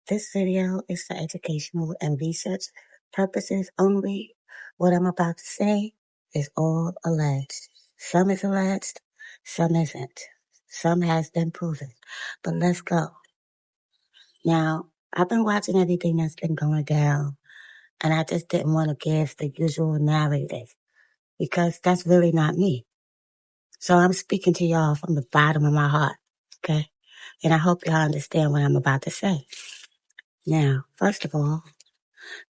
This video is for educational and research purposes only. What I'm about to say is all alleged. Some is alleged, some isn't. Some has been proven. But let's go. Now, I've been watching everything that's been going down, and I just didn't want to give the usual narrative because that's really not me. So I'm speaking to y'all from the bottom of my heart, okay? And I hope y'all understand what I'm about to say. Now, first of all,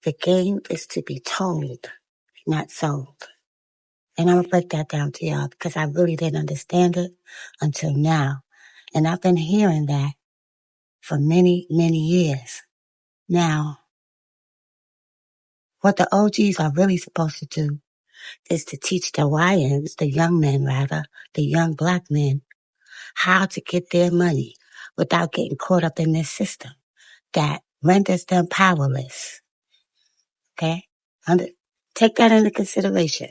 the game is to be told, not sold. And I'm gonna break that down to y'all because I really didn't understand it until now. And I've been hearing that for many, many years. Now, what the OGs are really supposed to do is to teach the YNs, the young men rather, the young black men, how to get their money without getting caught up in this system that renders them powerless. Okay? Take that into consideration.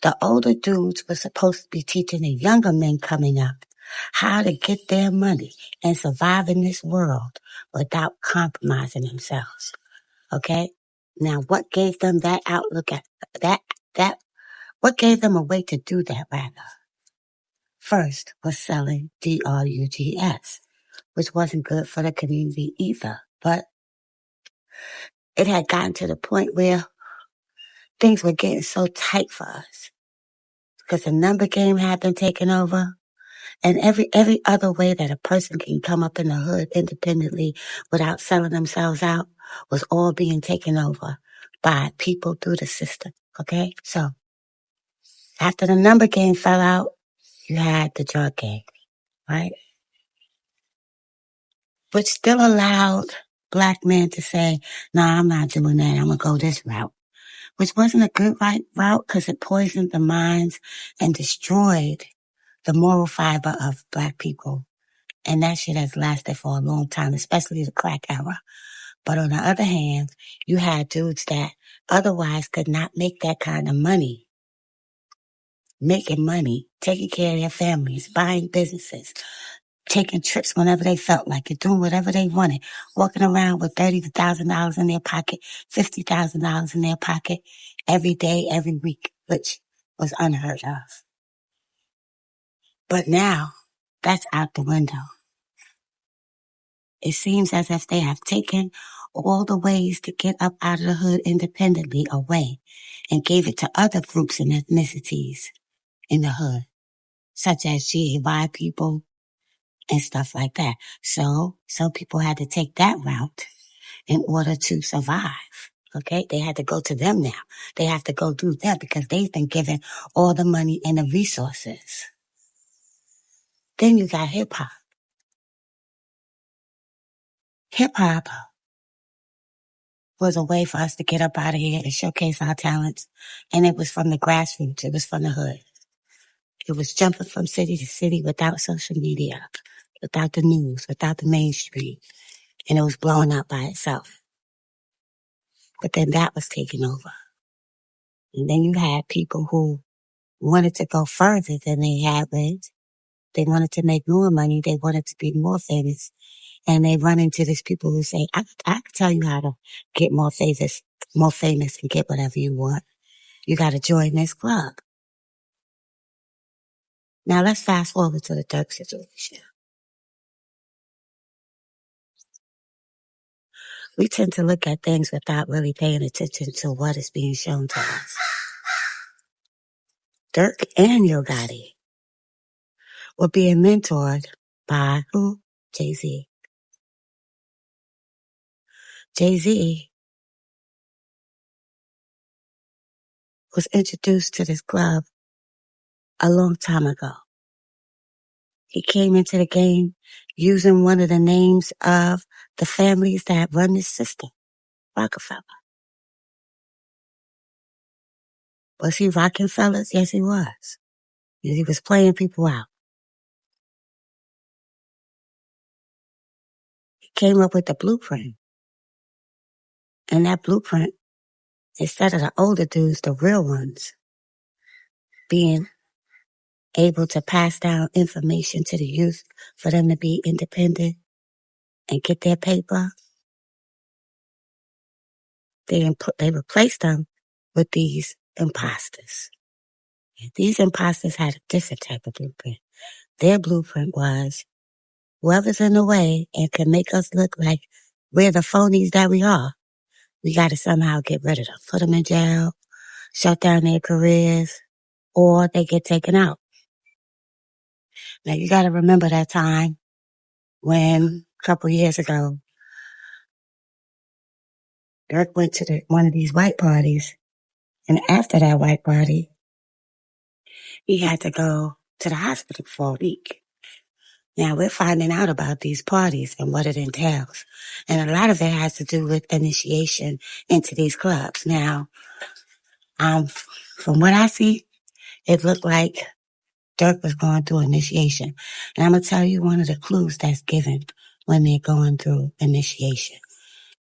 The older dudes were supposed to be teaching the younger men coming up how to get their money and survive in this world without compromising themselves. Okay? Now, what gave them that outlook at what gave them a way to do that rather? First was selling drugs, which wasn't good for the community either, but it had gotten to the point where things were getting so tight for us because the number game had been taken over. And every other way that a person can come up in the hood independently without selling themselves out was all being taken over by people through the system. Okay? So after the number game fell out, you had the drug game, right? Which still allowed black men to say, nah, I'm not doing that. I'm gonna go this route. Which wasn't a good route because it poisoned the minds and destroyed the moral fiber of black people. And that shit has lasted for a long time, especially the crack era. But on the other hand, you had dudes that otherwise could not make that kind of money. Making money, taking care of their families, buying businesses, taking trips whenever they felt like it, doing whatever they wanted, walking around with $30,000 in their pocket, $50,000 in their pocket every day, every week, which was unheard of. But now, that's out the window. It seems as if they have taken all the ways to get up out of the hood independently away and gave it to other groups and ethnicities in the hood, such as GAY people and stuff like that. So some people had to take that route in order to survive. Okay, they had to go to them now. They have to go through them because they've been given all the money and the resources. Then you got hip hop. Hip hop was a way for us to get up out of here and showcase our talents. And it was from the grassroots. It was from the hood. It was jumping from city to city without social media, without the news, without the mainstream. And it was blowing up by itself. But then that was taken over. And then you had people who wanted to go further than they had been. They wanted to make more money. They wanted to be more famous. And they run into these people who say, I can tell you how to get more famous and get whatever you want. You got to join this club. Now let's fast forward to the Dirk situation. We tend to look at things without really paying attention to what is being shown to us. Dirk and Yo Gotti were being mentored by who? Jay-Z. Jay-Z was introduced to this club a long time ago. He came into the game using one of the names of the families that run this system, Rockefeller. Was he rocking fellas? Yes, he was. He was playing people out. He came up with the blueprint. And that blueprint, instead of the older dudes, the real ones, being able to pass down information to the youth for them to be independent and get their paper, they replaced them with these imposters. And these imposters had a different type of blueprint. Their blueprint was whoever's in the way and can make us look like we're the phonies that we are, we got to somehow get rid of them, put them in jail, shut down their careers, or they get taken out. Now you got to remember that time when a couple years ago, Dirk went to one of these white parties, and after that white party, he had to go to the hospital for a week. Now we're finding out about these parties and what it entails. And a lot of it has to do with initiation into these clubs. Now, from what I see, it looked like Dirk was going through initiation. And I'm going to tell you one of the clues that's given when they're going through initiation.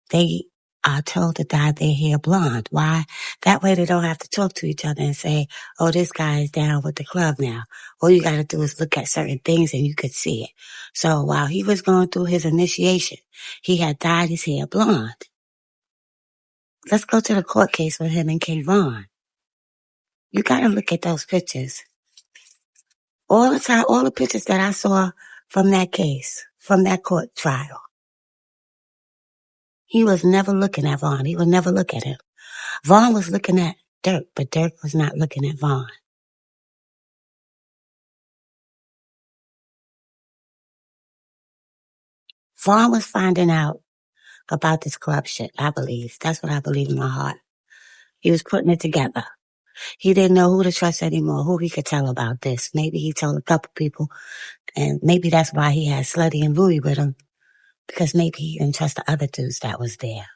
They are told to dye their hair blonde. Why? That way they don't have to talk to each other and say, oh, this guy is down with the club now. All you got to do is look at certain things and you could see it. So while he was going through his initiation, he had dyed his hair blonde. Let's go to the court case with him and Kayvon. You got to look at those pictures. All the time, all the pictures that I saw from that case, from that court trial, he was never looking at Vaughn. He would never look at him. Vaughn was looking at Dirk, but Dirk was not looking at Vaughn. Vaughn was finding out about this club shit, I believe. That's what I believe in my heart. He was putting it together. He didn't know who to trust anymore, who he could tell about this. Maybe he told a couple people, and maybe that's why he had Slutty and Louie with him, because maybe he didn't trust the other dudes that was there.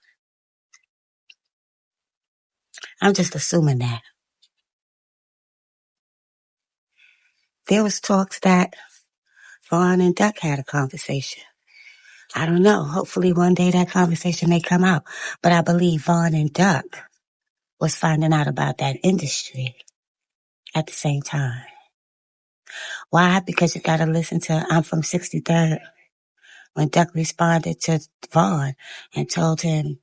I'm just assuming that. There was talks that Vaughn and Duck had a conversation. I don't know. Hopefully one day that conversation may come out. But I believe Vaughn and Duck was finding out about that industry at the same time. Why? Because you got to listen to I'm from 63rd when Duck responded to Vaughn and told him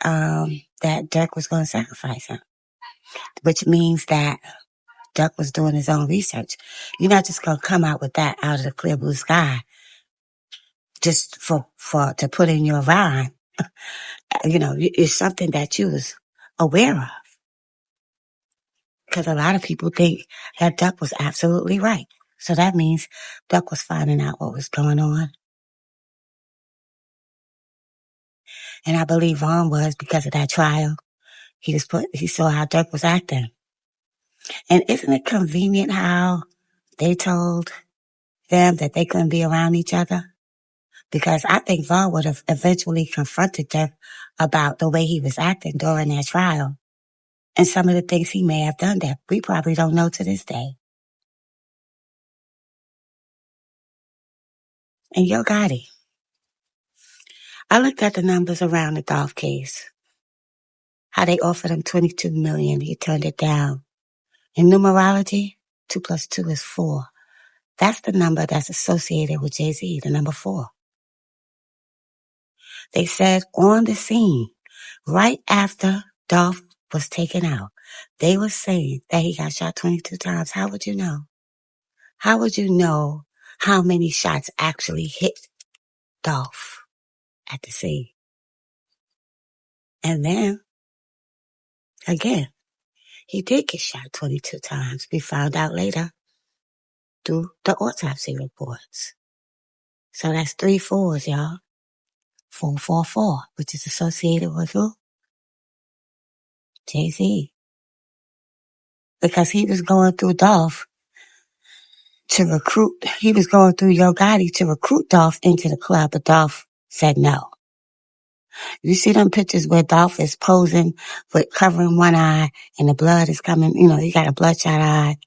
that Duck was going to sacrifice him, which means that Duck was doing his own research. You're not just going to come out with that out of the clear blue sky just to put in your rhyme. It's something that you was aware of. Because a lot of people think that Duck was absolutely right. So that means Duck was finding out what was going on. And I believe Vaughn was because of that trial. He saw how Duck was acting. And isn't it convenient how they told them that they couldn't be around each other? Because I think Vaughn would have eventually confronted Duck about the way he was acting during that trial. And some of the things he may have done that we probably don't know to this day. And Yo Gotti, I looked at the numbers around the Dolph case. How they offered him $22 million. He turned it down. In numerology, 2 plus 2 is 4. That's the number that's associated with Jay-Z, the number 4. They said on the scene, right after Dolph was taken out, they were saying that he got shot 22 times. How would you know? How would you know how many shots actually hit Dolph at the scene? And then, again, he did get shot 22 times. We found out later through the autopsy reports. So that's 3 4s, y'all. 444, which is associated with who? Jay-Z. Because he was going through Dolph to recruit, he was going through Yo Gotti to recruit Dolph into the club, but Dolph said no. You see them pictures where Dolph is posing with covering one eye and the blood is coming, he got a bloodshot eye.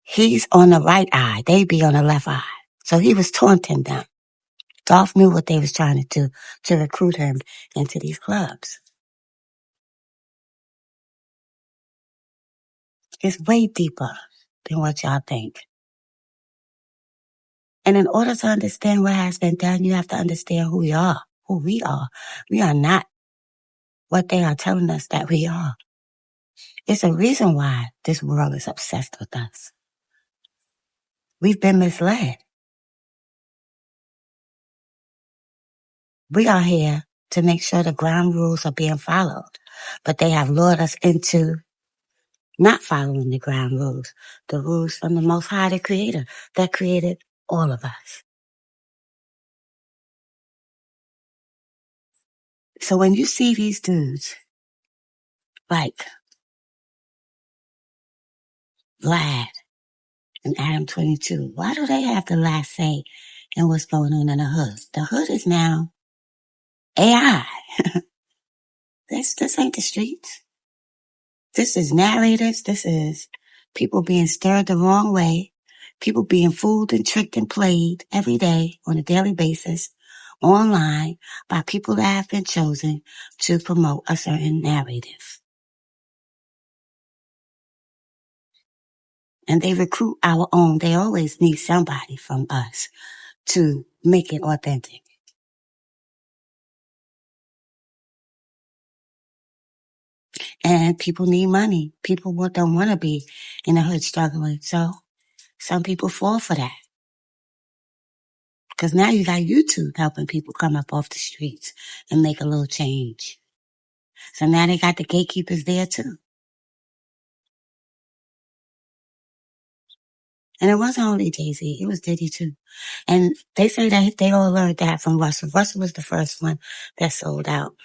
He's on the right eye. They be on the left eye. So he was taunting them. Dolph knew what they was trying to do to recruit him into these clubs. It's way deeper than what y'all think. And in order to understand what has been done, you have to understand who we are. We are not what they are telling us that we are. It's a reason why this world is obsessed with us. We've been misled. We are here to make sure the ground rules are being followed, but they have lured us into not following the ground rules, the rules from the Most High, the Creator that created all of us. So when you see these dudes like Vlad and Adam 22, why do they have the last say in what's going on in the hood? The hood is now AI. This ain't the streets. This is narrators. This is people being stirred the wrong way. People being fooled and tricked and played every day on a daily basis online by people that have been chosen to promote a certain narrative. And they recruit our own. They always need somebody from us to make it authentic. And people need money. People don't want to be in the hood struggling. So some people fall for that. Because now you got YouTube helping people come up off the streets and make a little change. So now they got the gatekeepers there too. And it wasn't only Jay-Z, it was Diddy too. And they say that they all learned that from Russell. Russell was the first one that sold out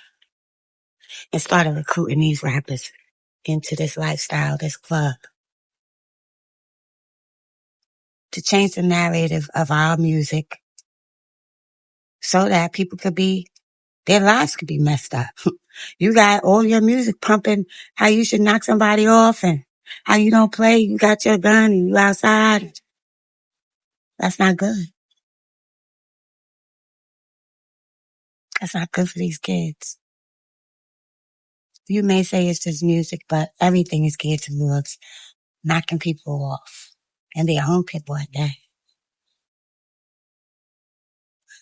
and started recruiting these rappers into this lifestyle, this club, to change the narrative of our music so that people could be, their lives could be messed up. You got all your music pumping how you should knock somebody off and how you don't play, you got your gun and you outside. That's not good. That's not good for these kids. You may say it's just music, but everything is geared towards knocking people off. And their own people at that.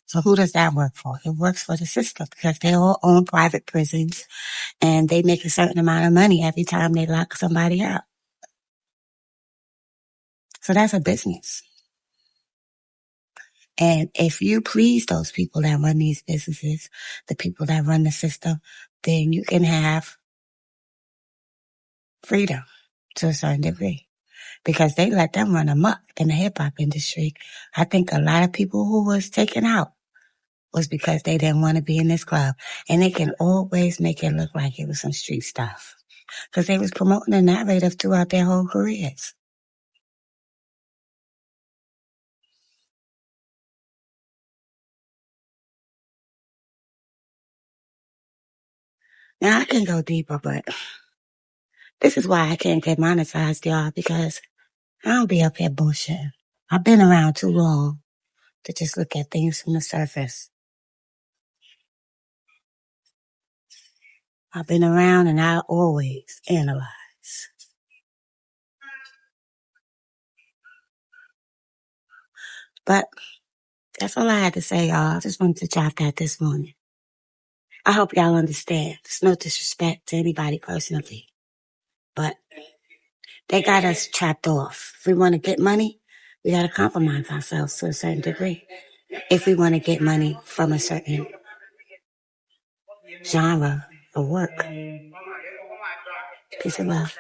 So who does that work for? It works for the system because they all own private prisons and they make a certain amount of money every time they lock somebody up. So that's a business. And if you please those people that run these businesses, the people that run the system, then you can have freedom to a certain degree because they let them run amok in the hip hop industry. I think a lot of people who was taken out was because they didn't want to be in this club. And they can always make it look like it was some street stuff because they was promoting the narrative throughout their whole careers. Now I can go deeper, but this is why I can't get monetized, y'all, because I don't be up here bullshitting. I've been around too long to just look at things from the surface. I've been around and I always analyze. But that's all I had to say, y'all. I just wanted to drop that this morning. I hope y'all understand. It's no disrespect to anybody personally, but they got us trapped off. If we want to get money, we got to compromise ourselves to a certain degree. If we want to get money from a certain genre of work. Peace and love.